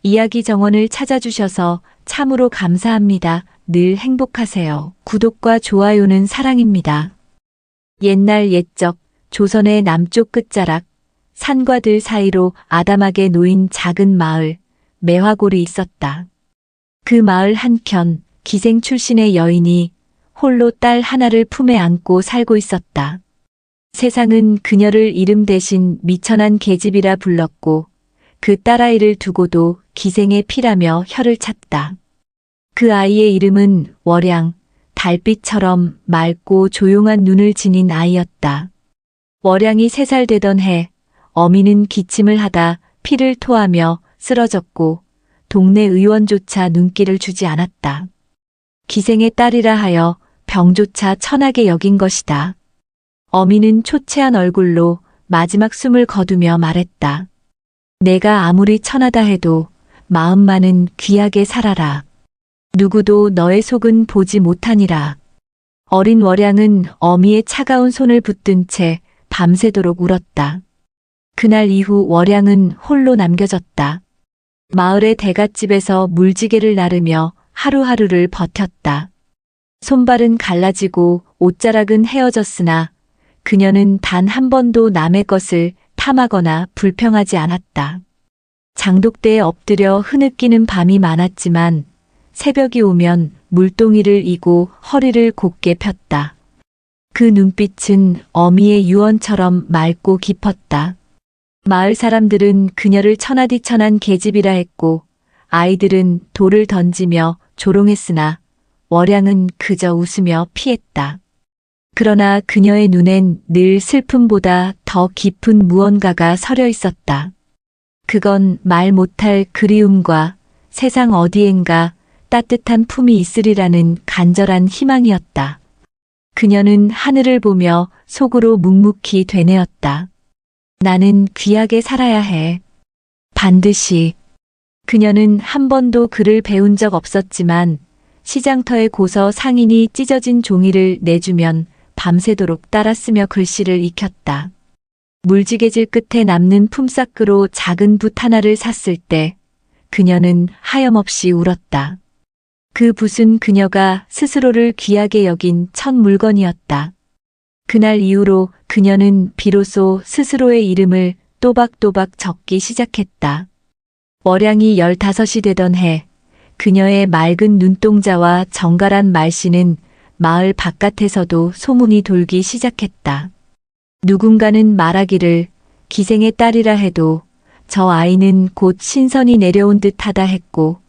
이야기 정원을 찾아주셔서 참으로 감사합니다. 늘 행복하세요. 구독과 좋아요는 사랑입니다. 옛날 옛적 조선의 남쪽 끝자락 산과 들 사이로 아담하게 놓인 작은 마을 매화골이 있었다. 그 마을 한켠 기생 출신의 여인이 홀로 딸 하나를 품에 안고 살고 있었다. 세상은 그녀를 이름 대신 미천한 계집이라 불렀고 그 딸아이를 두고도 기생의 피라며 혀를 찼다. 그 아이의 이름은 월양, 달빛처럼 맑고 조용한 눈을 지닌 아이였다. 월양이 3살 되던 해 어미는 기침을 하다 피를 토하며 쓰러졌고 동네 의원조차 눈길을 주지 않았다. 기생의 딸이라 하여 병조차 천하게 여긴 것이다. 어미는 초췌한 얼굴로 마지막 숨을 거두며 말했다. 내가 아무리 천하다 해도 마음만은 귀하게 살아라. 누구도 너의 속은 보지 못하니라. 어린 월양은 어미의 차가운 손을 붙든 채 밤새도록 울었다. 그날 이후 월양은 홀로 남겨졌다. 마을의 대갓집에서 물지개를 나르며 하루하루를 버텼다. 손발은 갈라지고 옷자락은 헤어졌으나 그녀는 단 한 번도 남의 것을 탐하거나 불평하지 않았다. 장독대에 엎드려 흐느끼는 밤이 많았지만 새벽이 오면 물동이를 이고 허리를 곧게 폈다. 그 눈빛은 어미의 유언처럼 맑고 깊었다. 마을 사람들은 그녀를 천하디천한 계집이라 했고 아이들은 돌을 던지며 조롱했으나 월양은 그저 웃으며 피했다. 그러나 그녀의 눈엔 늘 슬픔보다 더 깊은 무언가가 서려 있었다. 그건 말 못할 그리움과 세상 어디엔가 따뜻한 품이 있으리라는 간절한 희망이었다. 그녀는 하늘을 보며 속으로 묵묵히 되뇌었다. 나는 귀하게 살아야 해. 반드시. 그녀는 한 번도 글을 배운 적 없었지만 시장터에 고서 상인이 찢어진 종이를 내주면 밤새도록 따라 쓰며 글씨를 익혔다. 물지개질 끝에 남는 품삯으로 작은 붓 하나를 샀을 때 그녀는 하염없이 울었다. 그 붓은 그녀가 스스로를 귀하게 여긴 첫 물건이었다. 그날 이후로 그녀는 비로소 스스로의 이름을 또박또박 적기 시작했다. 월양이 15이 되던 해 그녀의 맑은 눈동자와 정갈한 말씨는 마을 바깥에서도 소문이 돌기 시작했다. 누군가는 말하기를 기생의 딸이라 해도 저 아이는 곧 신선이 내려온 듯하다 했고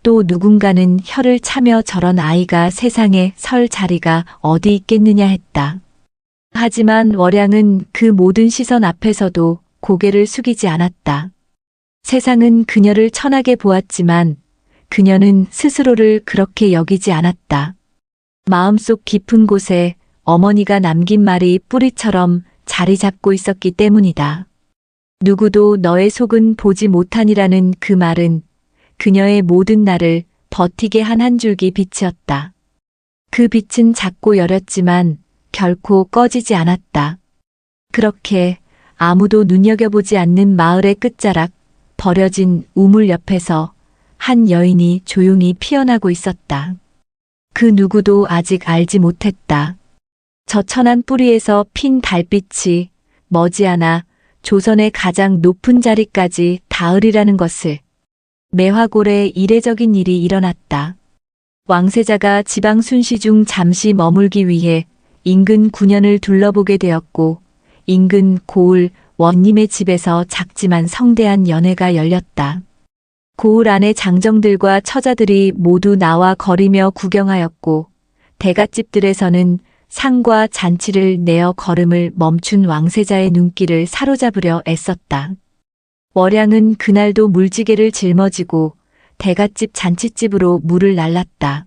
또 누군가는 혀를 차며 저런 아이가 세상에 설 자리가 어디 있겠느냐 했다. 하지만 월양은 그 모든 시선 앞에서도 고개를 숙이지 않았다. 세상은 그녀를 천하게 보았지만 그녀는 스스로를 그렇게 여기지 않았다. 마음속 깊은 곳에 어머니가 남긴 말이 뿌리처럼 자리 잡고 있었기 때문이다. 누구도 너의 속은 보지 못하니라는 그 말은 그녀의 모든 날을 버티게 한 한 줄기 빛이었다. 그 빛은 작고 여렸지만 결코 꺼지지 않았다. 그렇게 아무도 눈여겨보지 않는 마을의 끝자락 버려진 우물 옆에서 한 여인이 조용히 피어나고 있었다. 그 누구도 아직 알지 못했다. 저 천한 뿌리에서 핀 달빛이 머지않아 조선의 가장 높은 자리까지 닿으리라는 것을. 매화골에 이례적인 일이 일어났다. 왕세자가 지방 순시 중 잠시 머물기 위해 인근 군현을 둘러보게 되었고 인근 고을 원님의 집에서 작지만 성대한 연회가 열렸다. 고을 안의 장정들과 처자들이 모두 나와 거리며 구경하였고 대갓집들에서는 상과 잔치를 내어 걸음을 멈춘 왕세자의 눈길을 사로잡으려 애썼다. 월양은 그날도 물지개를 짊어지고 대갓집 잔치집으로 물을 날랐다.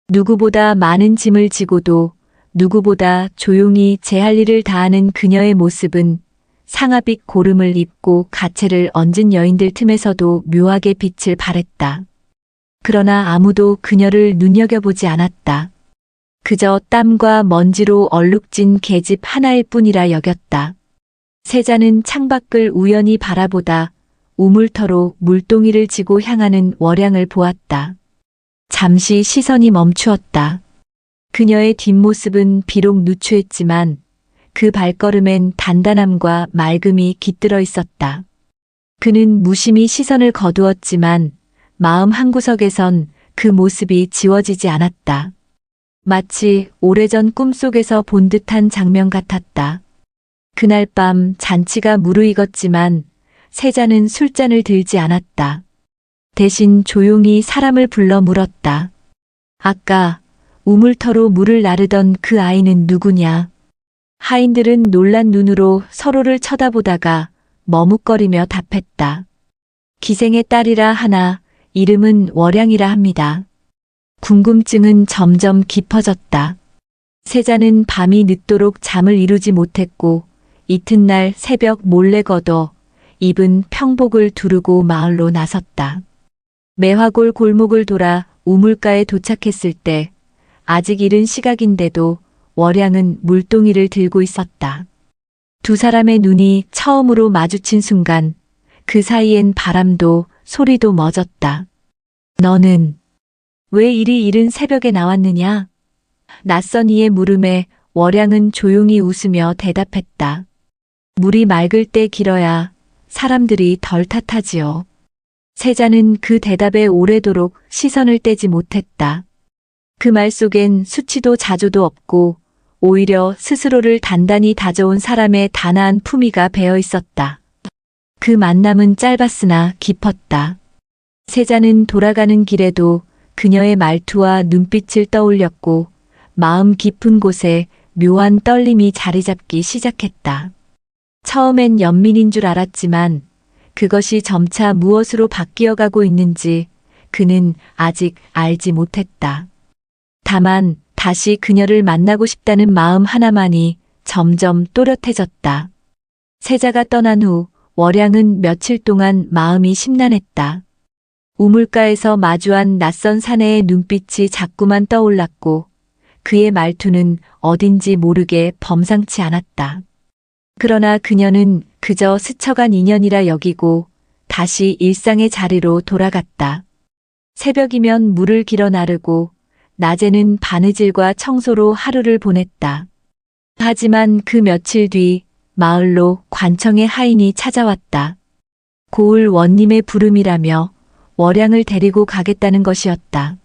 누구보다 많은 짐을 지고도 누구보다 조용히 제 할 일을 다하는 그녀의 모습은 상아빛 고름을 입고 가채를 얹은 여인들 틈에서도 묘하게 빛을 발했다. 그러나 아무도 그녀를 눈여겨보지 않았다. 그저 땀과 먼지로 얼룩진 계집 하나일 뿐이라 여겼다. 세자는 창밖을 우연히 바라보다 우물터로 물동이를 지고 향하는 월양을 보았다. 잠시 시선이 멈추었다. 그녀의 뒷모습은 비록 누추했지만 그 발걸음엔 단단함과 맑음이 깃들어 있었다. 그는 무심히 시선을 거두었지만 마음 한구석에선 그 모습이 지워지지 않았다. 마치 오래전 꿈속에서 본 듯한 장면 같았다. 그날 밤 잔치가 무르익었지만 세자는 술잔을 들지 않았다. 대신 조용히 사람을 불러 물었다. 아까 우물터로 물을 나르던 그 아이는 누구냐? 하인들은 놀란 눈으로 서로를 쳐다보다가 머뭇거리며 답했다. 기생의 딸이라 하나 이름은 월양이라 합니다. 궁금증은 점점 깊어졌다. 세자는 밤이 늦도록 잠을 이루지 못했고 이튿날 새벽 몰래 걷어 입은 평복을 두르고 마을로 나섰다. 매화골 골목을 돌아 우물가에 도착했을 때 아직 이른 시각인데도 월양은 물동이를 들고 있었다. 두 사람의 눈이 처음으로 마주친 순간 그 사이엔 바람도 소리도 멎었다. 너는 왜 이리 이른 새벽에 나왔느냐? 낯선 이의 물음에 월양은 조용히 웃으며 대답했다. 물이 맑을 때 길어야 사람들이 덜 탓하지요. 세자는 그 대답에 오래도록 시선을 떼지 못했다. 그 말 속엔 수치도 자조도 없고 오히려 스스로를 단단히 다져온 사람의 단아한 품위가 배어 있었다. 그 만남은 짧았으나 깊었다. 세자는 돌아가는 길에도 그녀의 말투와 눈빛을 떠올렸고 마음 깊은 곳에 묘한 떨림이 자리 잡기 시작했다. 처음엔 연민인 줄 알았지만 그것이 점차 무엇으로 바뀌어가고 있는지 그는 아직 알지 못했다. 다만 다시 그녀를 만나고 싶다는 마음 하나만이 점점 또렷해졌다. 세자가 떠난 후 월양은 며칠 동안 마음이 심란했다. 우물가에서 마주한 낯선 사내의 눈빛이 자꾸만 떠올랐고 그의 말투는 어딘지 모르게 범상치 않았다. 그러나 그녀는 그저 스쳐간 인연이라 여기고 다시 일상의 자리로 돌아갔다. 새벽이면 물을 길어 나르고 낮에는 바느질과 청소로 하루를 보냈다. 하지만 그 며칠 뒤 마을로 관청의 하인이 찾아왔다. 고을 원님의 부름이라며 월양을 데리고 가겠다는 것이었다.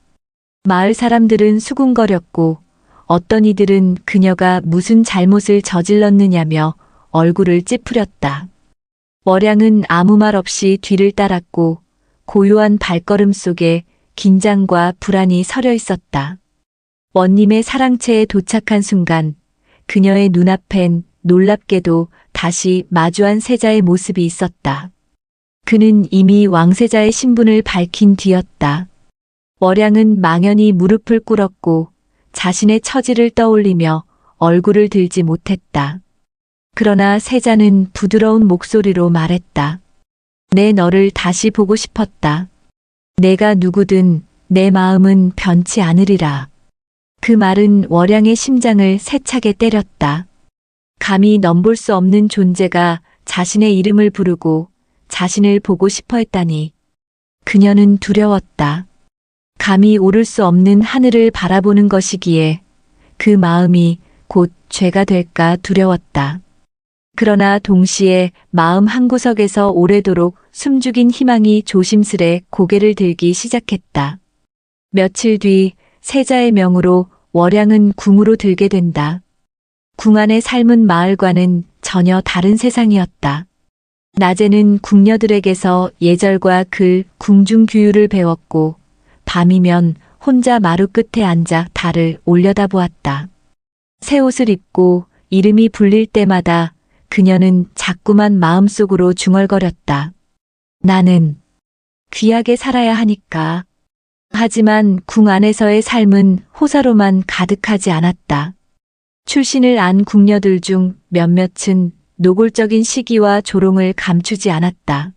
마을 사람들은 수군거렸고 어떤 이들은 그녀가 무슨 잘못을 저질렀느냐며 얼굴을 찌푸렸다. 월양은 아무 말 없이 뒤를 따랐고 고요한 발걸음 속에 긴장과 불안이 서려 있었다. 원님의 사랑채에 도착한 순간 그녀의 눈앞엔 놀랍게도 다시 마주한 세자의 모습이 있었다. 그는 이미 왕세자의 신분을 밝힌 뒤였다. 월양은 망연히 무릎을 꿇었고 자신의 처지를 떠올리며 얼굴을 들지 못했다. 그러나 세자는 부드러운 목소리로 말했다. 내 너를 다시 보고 싶었다. 내가 누구든 내 마음은 변치 않으리라. 그 말은 월양의 심장을 세차게 때렸다. 감히 넘볼 수 없는 존재가 자신의 이름을 부르고 자신을 보고 싶어 했다니. 그녀는 두려웠다. 감히 오를 수 없는 하늘을 바라보는 것이기에 그 마음이 곧 죄가 될까 두려웠다. 그러나 동시에 마음 한구석에서 오래도록 숨죽인 희망이 조심스레 고개를 들기 시작했다. 며칠 뒤 세자의 명으로 월양은 궁으로 들게 된다. 궁 안의 삶은 마을과는 전혀 다른 세상이었다. 낮에는 궁녀들에게서 예절과 글, 궁중규율을 배웠고 밤이면 혼자 마루 끝에 앉아 달을 올려다보았다. 새 옷을 입고 이름이 불릴 때마다 그녀는 자꾸만 마음속으로 중얼거렸다. 나는 귀하게 살아야 하니까. 하지만 궁 안에서의 삶은 호사로만 가득하지 않았다. 출신을 안 궁녀들 중 몇몇은 노골적인 시기와 조롱을 감추지 않았다.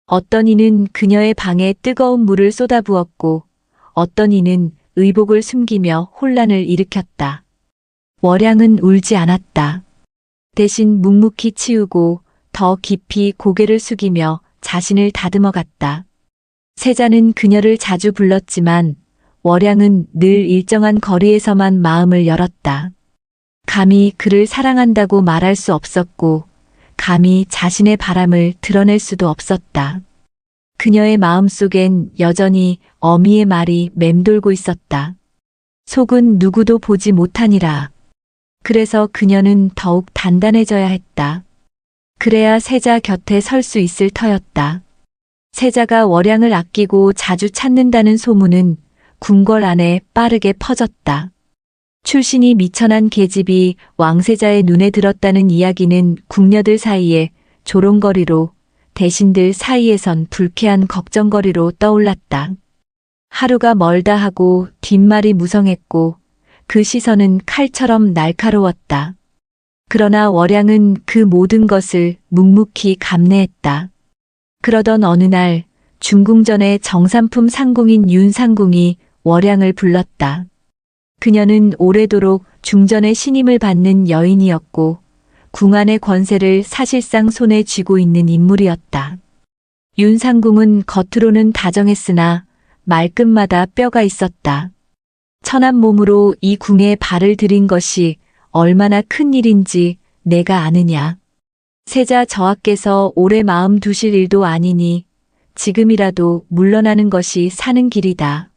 어떤 이는 그녀의 방에 뜨거운 물을 쏟아부었고 어떤 이는 의복을 숨기며 혼란을 일으켰다. 월양은 울지 않았다. 대신 묵묵히 치우고 더 깊이 고개를 숙이며 자신을 다듬어 갔다. 세자는 그녀를 자주 불렀지만 월양은 늘 일정한 거리에서만 마음을 열었다. 감히 그를 사랑한다고 말할 수 없었고 감히 자신의 바람을 드러낼 수도 없었다. 그녀의 마음속엔 여전히 어미의 말이 맴돌고 있었다. 속은 누구도 보지 못하니라. 그래서 그녀는 더욱 단단해져야 했다. 그래야 세자 곁에 설 수 있을 터였다. 세자가 월양을 아끼고 자주 찾는다는 소문은 궁궐 안에 빠르게 퍼졌다. 출신이 미천한 계집이 왕세자의 눈에 들었다는 이야기는 궁녀들 사이에 조롱거리로, 대신들 사이에선 불쾌한 걱정거리로 떠올랐다. 하루가 멀다 하고 뒷말이 무성했고 그 시선은 칼처럼 날카로웠다. 그러나 월양은 그 모든 것을 묵묵히 감내했다. 그러던 어느 날 중궁전의 정삼품 상궁인 윤상궁이 월양을 불렀다. 그녀는 오래도록 중전의 신임을 받는 여인이었고 궁안의 권세를 사실상 손에 쥐고 있는 인물이었다. 윤상궁은 겉으로는 다정했으나 말끝마다 뼈가 있었다. 천한 몸으로 이 궁에 발을 들인 것이 얼마나 큰 일인지 내가 아느냐. 세자 저하께서 오래 마음 두실 일도 아니니 지금이라도 물러나는 것이 사는 길이다.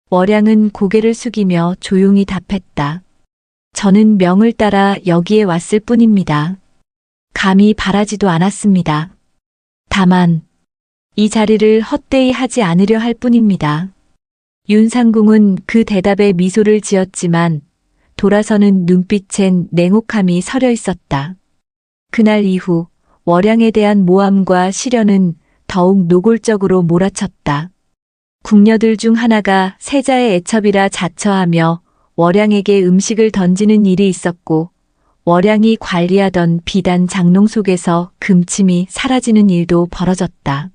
월양은 고개를 숙이며 조용히 답했다. 저는 명을 따라 여기에 왔을 뿐입니다. 감히 바라지도 않았습니다. 다만 이 자리를 헛되이 하지 않으려 할 뿐입니다. 윤상궁은 그 대답에 미소를 지었지만 돌아서는 눈빛엔 냉혹함이 서려 있었다. 그날 이후 월양에 대한 모함과 시련은 더욱 노골적으로 몰아쳤다. 궁녀들 중 하나가 세자의 애첩이라 자처하며 월양에게 음식을 던지는 일이 있었고 월양이 관리하던 비단 장롱 속에서 금침이 사라지는 일도 벌어졌다.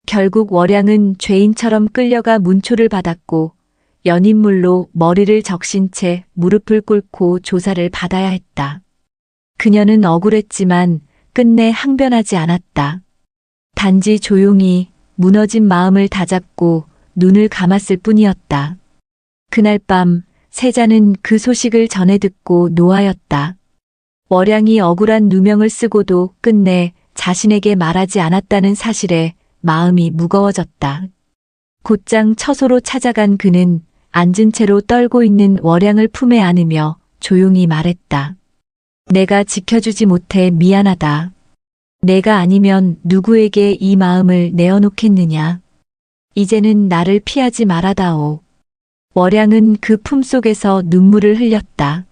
결국 월양은 죄인처럼 끌려가 문초를 받았고 연인물로 머리를 적신 채 무릎을 꿇고 조사를 받아야 했다. 그녀는 억울했지만 끝내 항변하지 않았다. 단지 조용히 무너진 마음을 다잡고 눈을 감았을 뿐이었다. 그날 밤 세자는 그 소식을 전해 듣고 노하였다. 월양이 억울한 누명을 쓰고도 끝내 자신에게 말하지 않았다는 사실에 마음이 무거워졌다. 곧장 처소로 찾아간 그는 앉은 채로 떨고 있는 월양을 품에 안으며 조용히 말했다. 내가 지켜주지 못해 미안하다. 내가 아니면 누구에게 이 마음을 내어놓겠느냐. 이제는 나를 피하지 말아다오. 월양은 그 품속에서 눈물을 흘렸다.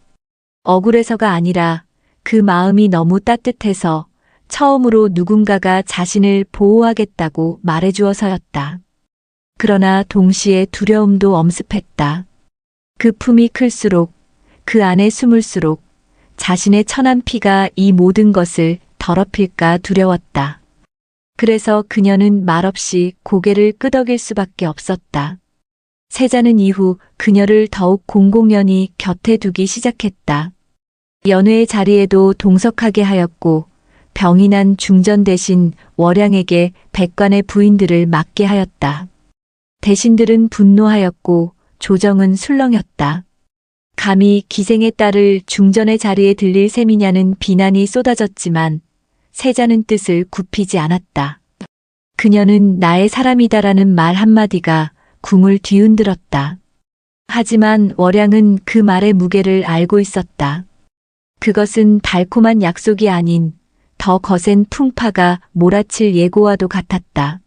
억울해서가 아니라 그 마음이 너무 따뜻해서 처음으로 누군가가 자신을 보호하겠다고 말해주어서였다. 그러나 동시에 두려움도 엄습했다. 그 품이 클수록 그 안에 숨을수록 자신의 천한 피가 이 모든 것을 더럽힐까 두려웠다. 그래서 그녀는 말없이 고개를 끄덕일 수밖에 없었다. 세자는 이후 그녀를 더욱 공공연히 곁에 두기 시작했다. 연회의 자리에도 동석하게 하였고 병이 난 중전 대신 월양에게 백관의 부인들을 맡게 하였다. 대신들은 분노하였고 조정은 술렁였다. 감히 기생의 딸을 중전의 자리에 들릴 셈이냐는 비난이 쏟아졌지만 세자는 뜻을 굽히지 않았다. 그녀는 나의 사람이다라는 말 한마디가 궁을 뒤흔들었다. 하지만 월양은 그 말의 무게를 알고 있었다. 그것은 달콤한 약속이 아닌 더 거센 풍파가 몰아칠 예고와도 같았다.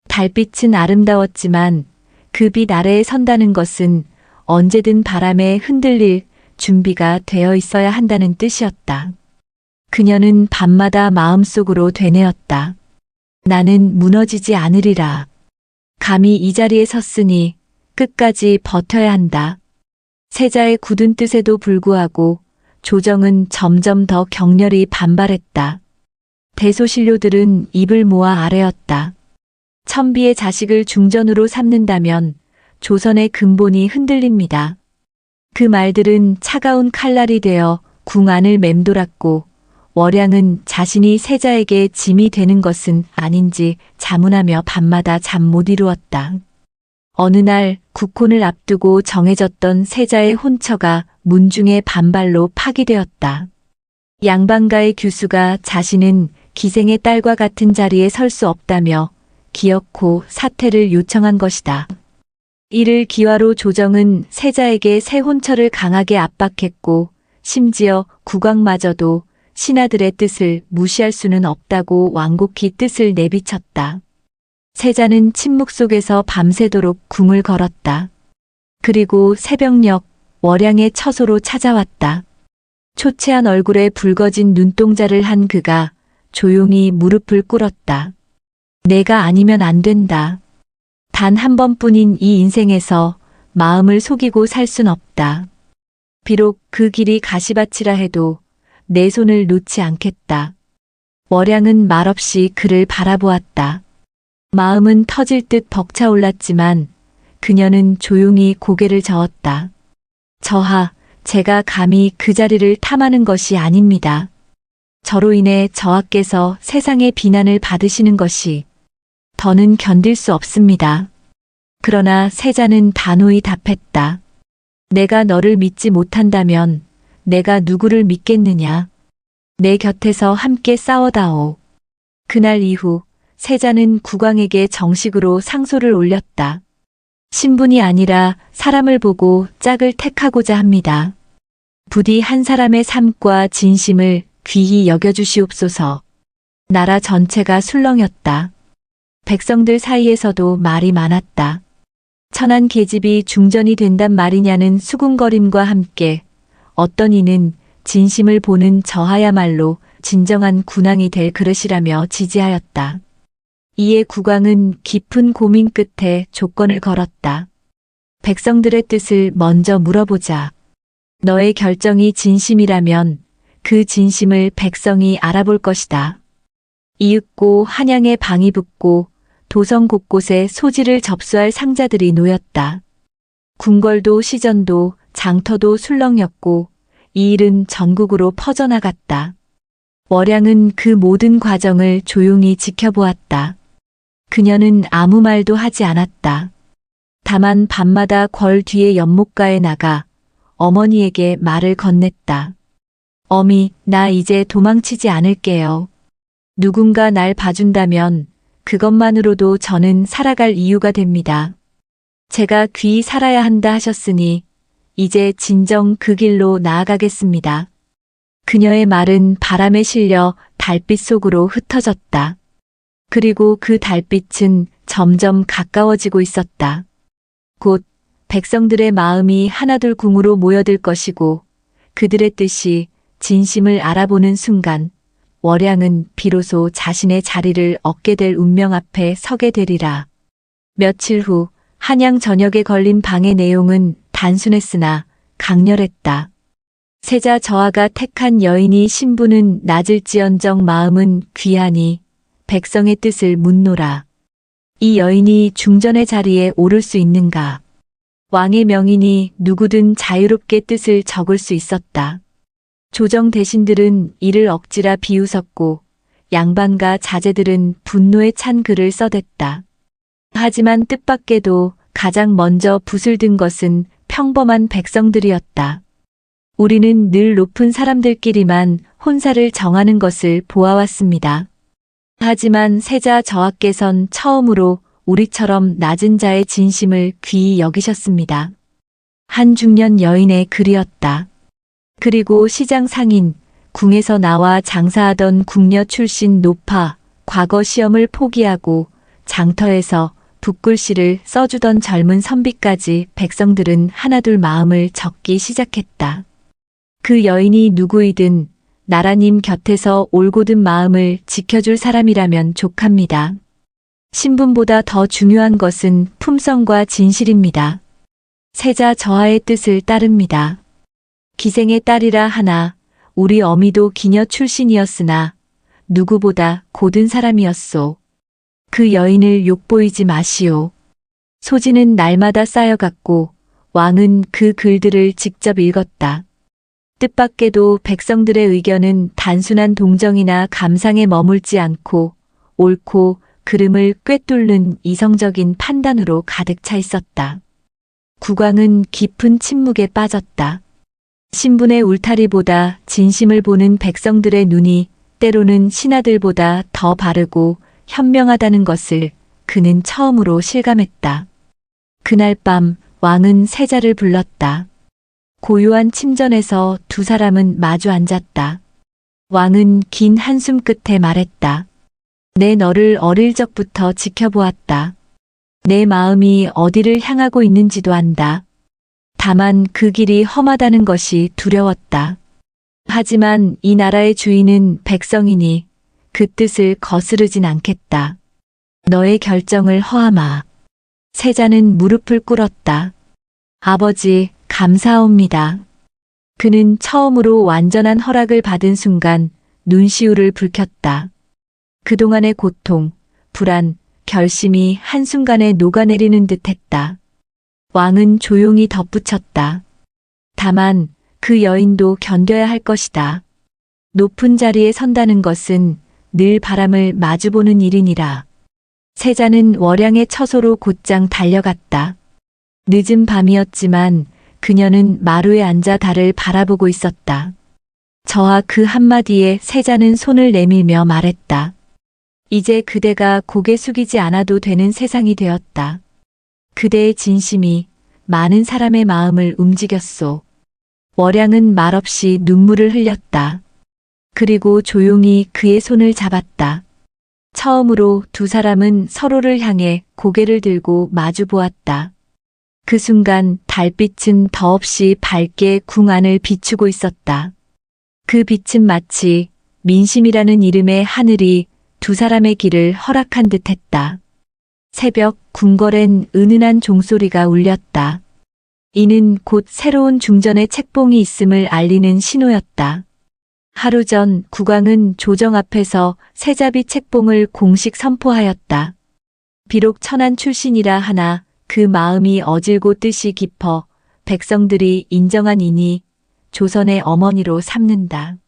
달빛은 아름다웠지만 그 빛 아래에 선다는 것은 언제든 바람에 흔들릴 준비가 되어 있어야 한다는 뜻이었다. 그녀는 밤마다 마음속으로 되뇌었다. 나는 무너지지 않으리라. 감히 이 자리에 섰으니 끝까지 버텨야 한다. 세자의 굳은 뜻에도 불구하고 조정은 점점 더 격렬히 반발했다. 대소신료들은 입을 모아 아뢰었다. 천비의 자식을 중전으로 삼는다면 조선의 근본이 흔들립니다. 그 말들은 차가운 칼날이 되어 궁 안을 맴돌았고 월양은 자신이 세자에게 짐이 되는 것은 아닌지 자문하며 밤마다 잠 못 이루었다. 어느 날 국혼을 앞두고 정해졌던 세자의 혼처가 문중의 반발로 파기되었다. 양반가의 규수가 자신은 기생의 딸과 같은 자리에 설 수 없다며 기어코 사퇴를 요청한 것이다. 이를 기화로 조정은 세자에게 새 혼처를 강하게 압박했고 심지어 국왕마저도 신하들의 뜻을 무시할 수는 없다고 완곡히 뜻을 내비쳤다. 세자는 침묵 속에서 밤새도록 궁을 걸었다. 그리고 새벽녘 월양의 처소로 찾아왔다. 초췌한 얼굴에 붉어진 눈동자를 한 그가 조용히 무릎을 꿇었다. 내가 아니면 안 된다. 단 한 번뿐인 이 인생에서 마음을 속이고 살 순 없다. 비록 그 길이 가시밭이라 해도 내 손을 놓지 않겠다. 월양은 말없이 그를 바라보았다. 마음은 터질 듯 벅차올랐지만 그녀는 조용히 고개를 저었다. 저하, 제가 감히 그 자리를 탐하는 것이 아닙니다. 저로 인해 저하께서 세상의 비난을 받으시는 것이 더는 견딜 수 없습니다. 그러나 세자는 단호히 답했다. 내가 너를 믿지 못한다면 내가 누구를 믿겠느냐. 내 곁에서 함께 싸워다오. 그날 이후 세자는 국왕에게 정식으로 상소를 올렸다. 신분이 아니라 사람을 보고 짝을 택하고자 합니다. 부디 한 사람의 삶과 진심을 귀히 여겨주시옵소서. 나라 전체가 술렁였다. 백성들 사이에서도 말이 많았다. 천한 계집이 중전이 된단 말이냐는 수군거림과 함께 어떤 이는 진심을 보는 저하야말로 진정한 군왕이 될 그릇이라며 지지하였다. 이에 국왕은 깊은 고민 끝에 조건을 걸었다. 백성들의 뜻을 먼저 물어보자. 너의 결정이 진심이라면 그 진심을 백성이 알아볼 것이다. 이윽고 한양에 방이 붙고 도성 곳곳에 소지를 접수할 상자들이 놓였다. 궁궐도 시전도 장터도 술렁였고 이 일은 전국으로 퍼져나갔다. 월양은 그 모든 과정을 조용히 지켜보았다. 그녀는 아무 말도 하지 않았다. 다만 밤마다 궐 뒤에 연못가에 나가 어머니에게 말을 건넸다. 어미, 나 이제 도망치지 않을게요. 누군가 날 봐준다면 그것만으로도 저는 살아갈 이유가 됩니다. 제가 귀히 살아야 한다 하셨으니 이제 진정 그 길로 나아가겠습니다. 그녀의 말은 바람에 실려 달빛 속으로 흩어졌다. 그리고 그 달빛은 점점 가까워지고 있었다. 곧 백성들의 마음이 하나둘 궁으로 모여들 것이고 그들의 뜻이 진심을 알아보는 순간 월양은 비로소 자신의 자리를 얻게 될 운명 앞에 서게 되리라. 며칠 후 한양 전역에 걸린 방의 내용은 단순했으나 강렬했다. 세자 저하가 택한 여인이 신분은 낮을지언정 마음은 귀하니 백성의 뜻을 묻노라. 이 여인이 중전의 자리에 오를 수 있는가? 왕의 명인이 누구든 자유롭게 뜻을 적을 수 있었다. 조정 대신들은 이를 억지라 비웃었고 양반과 자제들은 분노에 찬 글을 써댔다. 하지만 뜻밖에도 가장 먼저 붓을 든 것은 평범한 백성들이었다. 우리는 늘 높은 사람들끼리만 혼사를 정하는 것을 보아왔습니다. 하지만 세자 저하께선 처음으로 우리처럼 낮은 자의 진심을 귀히 여기셨습니다. 한 중년 여인의 글이었다. 그리고 시장 상인, 궁에서 나와 장사하던 궁녀 출신 노파, 과거 시험을 포기하고 장터에서 붓글씨를 써주던 젊은 선비까지 백성들은 하나둘 마음을 적기 시작했다. 그 여인이 누구이든 나라님 곁에서 올곧은 마음을 지켜줄 사람이라면 족합니다. 신분보다 더 중요한 것은 품성과 진실입니다. 세자 저하의 뜻을 따릅니다. 기생의 딸이라 하나 우리 어미도 기녀 출신이었으나 누구보다 고든 사람이었소. 그 여인을 욕보이지 마시오. 소지는 날마다 쌓여갔고 왕은 그 글들을 직접 읽었다. 뜻밖에도 백성들의 의견은 단순한 동정이나 감상에 머물지 않고 옳고 그름을 꿰뚫는 이성적인 판단으로 가득 차 있었다. 국왕은 깊은 침묵에 빠졌다. 신분의 울타리보다 진심을 보는 백성들의 눈이 때로는 신하들보다 더 바르고 현명하다는 것을 그는 처음으로 실감했다. 그날 밤 왕은 세자를 불렀다. 고요한 침전에서 두 사람은 마주 앉았다. 왕은 긴 한숨 끝에 말했다. 내 너를 어릴 적부터 지켜보았다. 내 마음이 어디를 향하고 있는지도 안다. 다만 그 길이 험하다는 것이 두려웠다. 하지만 이 나라의 주인은 백성이니 그 뜻을 거스르진 않겠다. 너의 결정을 허하마. 세자는 무릎을 꿇었다. 아버지, 감사합니다. 그는 처음으로 완전한 허락을 받은 순간 눈시울을 붉혔다. 그동안의 고통, 불안, 결심이 한순간에 녹아내리는 듯했다. 왕은 조용히 덧붙였다. 다만 그 여인도 견뎌야 할 것이다. 높은 자리에 선다는 것은 늘 바람을 마주보는 일이니라. 세자는 월양의 처소로 곧장 달려갔다. 늦은 밤이었지만 그녀는 마루에 앉아 달을 바라보고 있었다. 저하 그 한마디에 세자는 손을 내밀며 말했다. 이제 그대가 고개 숙이지 않아도 되는 세상이 되었다. 그대의 진심이 많은 사람의 마음을 움직였소. 월양은 말없이 눈물을 흘렸다. 그리고 조용히 그의 손을 잡았다. 처음으로 두 사람은 서로를 향해 고개를 들고 마주 보았다. 그 순간 달빛은 더없이 밝게 궁 안을 비추고 있었다. 그 빛은 마치 민심이라는 이름의 하늘이 두 사람의 길을 허락한 듯했다. 새벽 궁궐엔 은은한 종소리가 울렸다. 이는 곧 새로운 중전의 책봉이 있음을 알리는 신호였다. 하루 전 국왕은 조정 앞에서 세자비 책봉을 공식 선포하였다. 비록 천한 출신이라 하나 그 마음이 어질고 뜻이 깊어 백성들이 인정한 이니 조선의 어머니로 삼는다.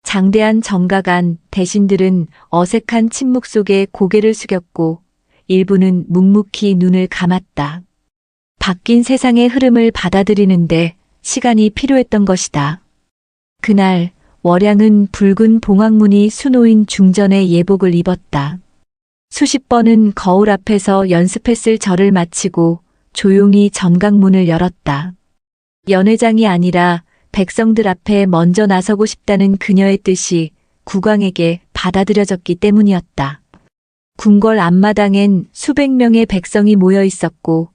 장대한 정가간 대신들은 어색한 침묵 속에 고개를 숙였고 일부는 묵묵히 눈을 감았다. 바뀐 세상의 흐름을 받아들이는데 시간이 필요했던 것이다. 그날 월양은 붉은 봉황무늬 수놓인 중전의 예복을 입었다. 수십 번은 거울 앞에서 연습했을 절을 마치고 조용히 전각문을 열었다. 연회장이 아니라 백성들 앞에 먼저 나서고 싶다는 그녀의 뜻이 국왕에게 받아들여졌기 때문이었다. 궁궐 앞마당엔 수백 명의 백성이 모여 있었고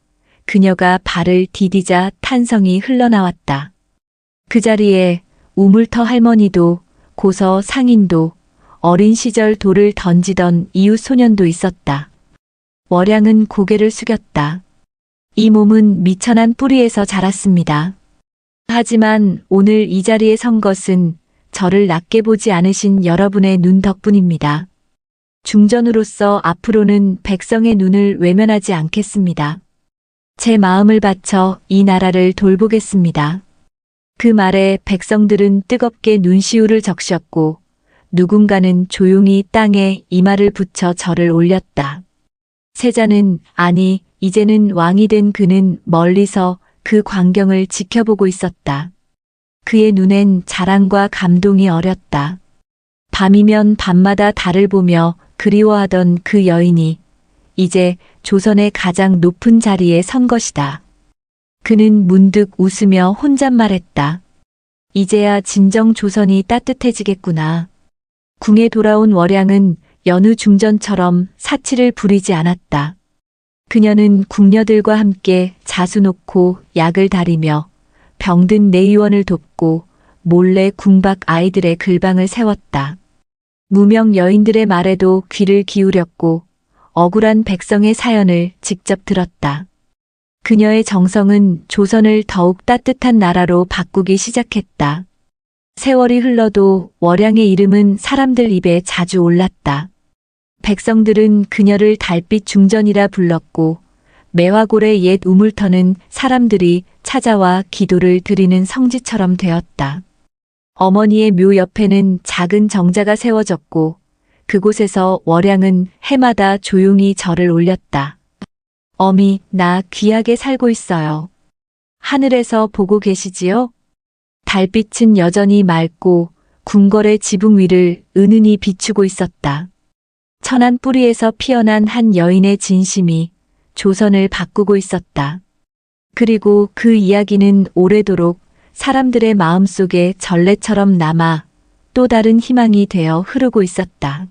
그녀가 발을 디디자 탄성이 흘러나왔다. 그 자리에 우물터 할머니도 고서 상인도 어린 시절 돌을 던지던 이웃 소년도 있었다. 월양은 고개를 숙였다. 이 몸은 미천한 뿌리에서 자랐습니다. 하지만 오늘 이 자리에 선 것은 저를 낮게 보지 않으신 여러분의 눈 덕분입니다. 중전으로서 앞으로는 백성의 눈을 외면하지 않겠습니다. 제 마음을 바쳐 이 나라를 돌보겠습니다. 그 말에 백성들은 뜨겁게 눈시울을 적셨고 누군가는 조용히 땅에 이마를 붙여 절을 올렸다. 세자는 아니 이제는 왕이 된 그는 멀리서 그 광경을 지켜보고 있었다. 그의 눈엔 자랑과 감동이 어렸다. 밤이면 밤마다 달을 보며 그리워하던 그 여인이 이제 조선의 가장 높은 자리에 선 것이다. 그는 문득 웃으며 혼잣말했다. 이제야 진정 조선이 따뜻해지겠구나. 궁에 돌아온 월양은 여느 중전처럼 사치를 부리지 않았다. 그녀는 궁녀들과 함께 자수 놓고 약을 다리며 병든 내의원을 돕고 몰래 궁 밖 아이들의 글방을 세웠다. 무명 여인들의 말에도 귀를 기울였고 억울한 백성의 사연을 직접 들었다. 그녀의 정성은 조선을 더욱 따뜻한 나라로 바꾸기 시작했다. 세월이 흘러도 월양의 이름은 사람들 입에 자주 올랐다. 백성들은 그녀를 달빛 중전이라 불렀고 매화골의 옛 우물터는 사람들이 찾아와 기도를 드리는 성지처럼 되었다. 어머니의 묘 옆에는 작은 정자가 세워졌고 그곳에서 월양은 해마다 조용히 절을 올렸다. 어미, 나 귀하게 살고 있어요. 하늘에서 보고 계시지요? 달빛은 여전히 맑고 궁궐의 지붕 위를 은은히 비추고 있었다. 천안 뿌리에서 피어난 한 여인의 진심이 조선을 바꾸고 있었다. 그리고 그 이야기는 오래도록 사람들의 마음속에 전래처럼 남아 또 다른 희망이 되어 흐르고 있었다.